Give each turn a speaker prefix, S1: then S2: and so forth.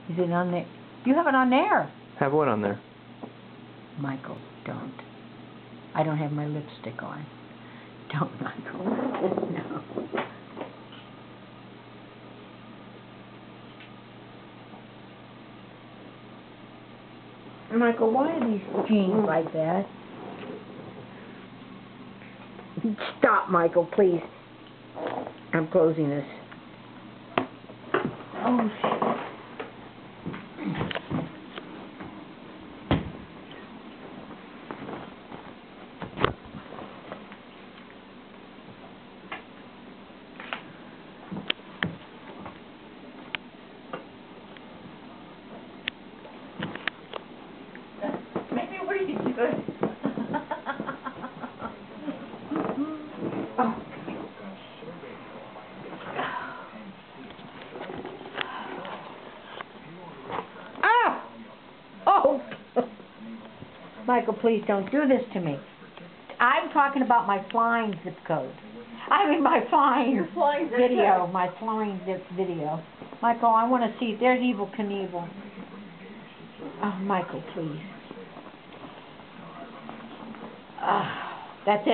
S1: Is it on there? You have it on there.
S2: Have what on there?
S1: Michael, don't. I don't have my lipstick on. Don't, Michael. No. Michael, why are these jeans like that? Stop, Michael, please. I'm closing this. Oh, shit.
S3: Maybe what are you doing?
S1: Oh. Ah! Oh! Michael, please don't do this to me. I'm talking about my flying zip code. I mean my flying
S3: Your flying zip
S1: video.
S3: code.
S1: My flying zip video. Michael, I want to see. There's Evel Knievel. Oh, Michael, please. That's it.